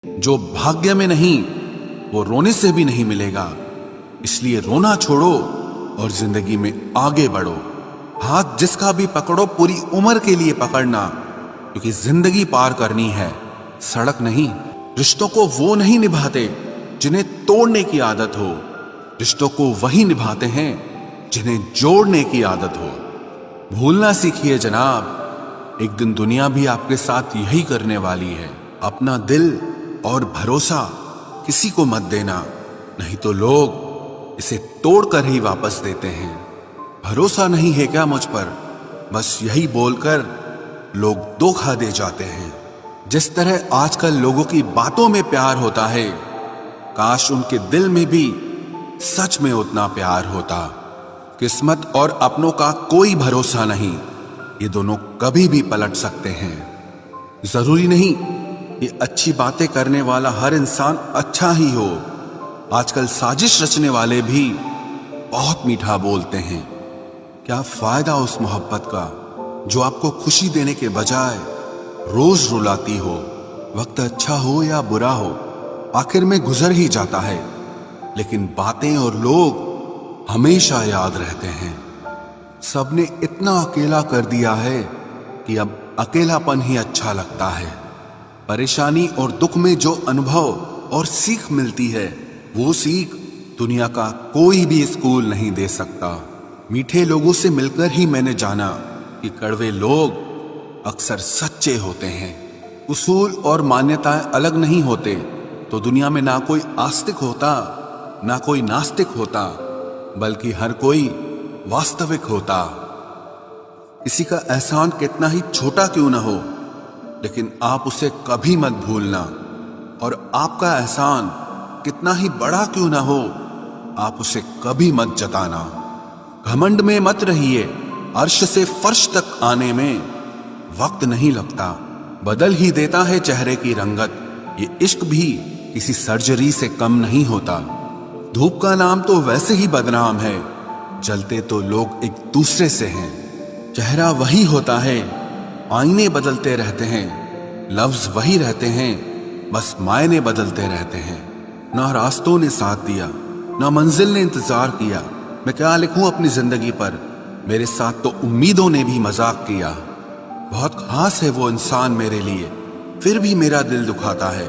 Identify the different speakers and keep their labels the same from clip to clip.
Speaker 1: जो भाग्य में नहीं वो रोने से भी नहीं मिलेगा। इसलिए रोना छोड़ो और जिंदगी में आगे बढ़ो। हाथ जिसका भी पकड़ो पूरी उम्र के लिए पकड़ना, क्योंकि जिंदगी पार करनी है, सड़क नहीं। रिश्तों को वो नहीं निभाते जिन्हें तोड़ने की आदत हो, रिश्तों को वही निभाते हैं जिन्हें जोड़ने की आदत हो। भूलना सीखिए जनाब, एक दिन दुनिया भी आपके साथ यही करने वाली है। अपना दिल और भरोसा किसी को मत देना, नहीं तो लोग इसे तोड़कर ही वापस देते हैं। भरोसा नहीं है क्या मुझ पर, बस यही बोलकर लोग धोखा दे जाते हैं। जिस तरह आजकल लोगों की बातों में प्यार होता है, काश उनके दिल में भी सच में उतना प्यार होता। किस्मत और अपनों का कोई भरोसा नहीं, ये दोनों कभी भी पलट सकते हैं। जरूरी नहीं कि अच्छी बातें करने वाला हर इंसान अच्छा ही हो। आजकल साजिश रचने वाले भी बहुत मीठा बोलते हैं। क्या फायदा उस मोहब्बत का जो आपको खुशी देने के बजाय रोज रुलाती हो। वक्त अच्छा हो या बुरा हो, आखिर में गुजर ही जाता है, लेकिन बातें और लोग हमेशा याद रहते हैं। सबने इतना अकेला कर दिया है कि अब अकेलापन ही अच्छा लगता है। परेशानी और दुख में जो अनुभव और सीख मिलती है, वो सीख दुनिया का कोई भी स्कूल नहीं दे सकता। मीठे लोगों से मिलकर ही मैंने जाना कि कड़वे लोग अक्सर सच्चे होते हैं। उसूल और मान्यताएं अलग नहीं होते तो दुनिया में ना कोई आस्तिक होता, ना कोई नास्तिक होता, बल्कि हर कोई वास्तविक होता। किसी का एहसान कितना ही छोटा क्यों ना हो, लेकिन आप उसे कभी मत भूलना। और आपका एहसान कितना ही बड़ा क्यों ना हो, आप उसे कभी मत जताना। घमंड में मत रहिए, अर्श से फर्श तक आने में वक्त नहीं लगता, बदल ही देता है चेहरे की रंगत। ये इश्क भी किसी सर्जरी से कम नहीं होता। धूप का नाम तो वैसे ही बदनाम है, जलते तो लोग एक दूसरे से हैं। चेहरा वही होता है, आईने बदलते रहते हैं, लफ्ज वही रहते हैं, बस मायने बदलते रहते हैं। ना रास्तों ने साथ दिया, ना मंजिल ने इंतजार किया। मैं क्या लिखूं अपनी जिंदगी पर, मेरे साथ तो उम्मीदों ने भी मजाक किया। बहुत खास है वो इंसान मेरे लिए, फिर भी मेरा दिल दुखाता है।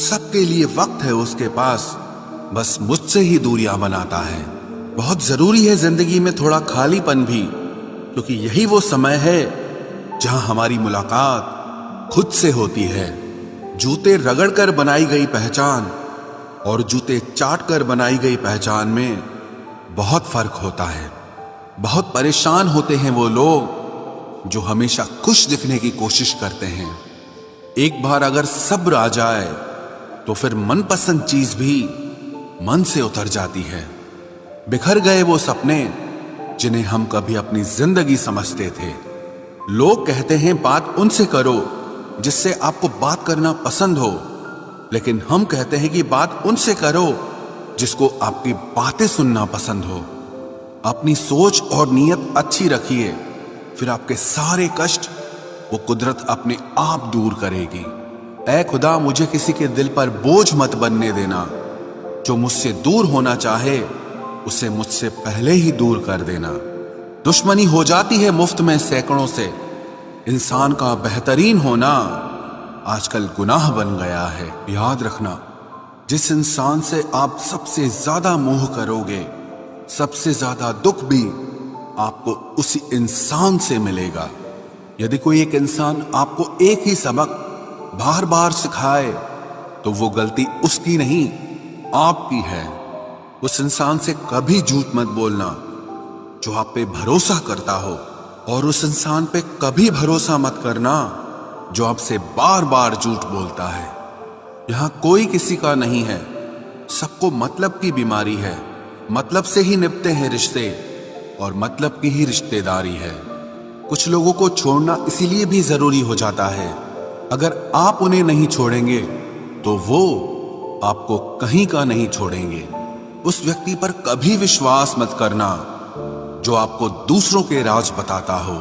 Speaker 1: सबके लिए वक्त है उसके पास, बस मुझसे ही दूरियां बनाता है। बहुत जरूरी है जिंदगी में थोड़ा खालीपन भी, क्योंकि यही वो समय है जहां हमारी मुलाकात खुद से होती है। जूते रगड़ कर बनाई गई पहचान और जूते चाट कर बनाई गई पहचान में बहुत फर्क होता है। बहुत परेशान होते हैं वो लोग जो हमेशा खुश दिखने की कोशिश करते हैं। एक बार अगर सब्र आ जाए तो फिर मनपसंद चीज भी मन से उतर जाती है। बिखर गए वो सपने जिन्हें हम कभी अपनी जिंदगी समझते थे। लोग कहते हैं बात उनसे करो जिससे आपको बात करना पसंद हो, लेकिन हम कहते हैं कि बात उनसे करो जिसको आपकी बातें सुनना पसंद हो। अपनी सोच और नीयत अच्छी रखिए, फिर आपके सारे कष्ट वो कुदरत अपने आप दूर करेगी। ऐ खुदा, मुझे किसी के दिल पर बोझ मत बनने देना। जो मुझसे दूर होना चाहे उसे मुझसे पहले ही दूर कर देना। दुश्मनी हो जाती है मुफ्त में सैकड़ों से, इंसान का बेहतरीन होना आजकल गुनाह बन गया है। याद रखना, जिस इंसान से आप सबसे ज्यादा मोह करोगे, सबसे ज्यादा दुख भी आपको उसी इंसान से मिलेगा। यदि कोई एक इंसान आपको एक ही सबक बार बार सिखाए तो वो गलती उसकी नहीं आपकी है। उस इंसान से कभी झूठ मत बोलना जो आप पे भरोसा करता हो, और उस इंसान पे कभी भरोसा मत करना जो आपसे बार बार झूठ बोलता है। यहां कोई किसी का नहीं है, सबको मतलब की बीमारी है। मतलब से ही निभते हैं रिश्ते और मतलब की ही रिश्तेदारी है। कुछ लोगों को छोड़ना इसीलिए भी जरूरी हो जाता है, अगर आप उन्हें नहीं छोड़ेंगे तो वो आपको कहीं का नहीं छोड़ेंगे। उस व्यक्ति पर कभी विश्वास मत करना जो आपको दूसरों के राज बताता हो।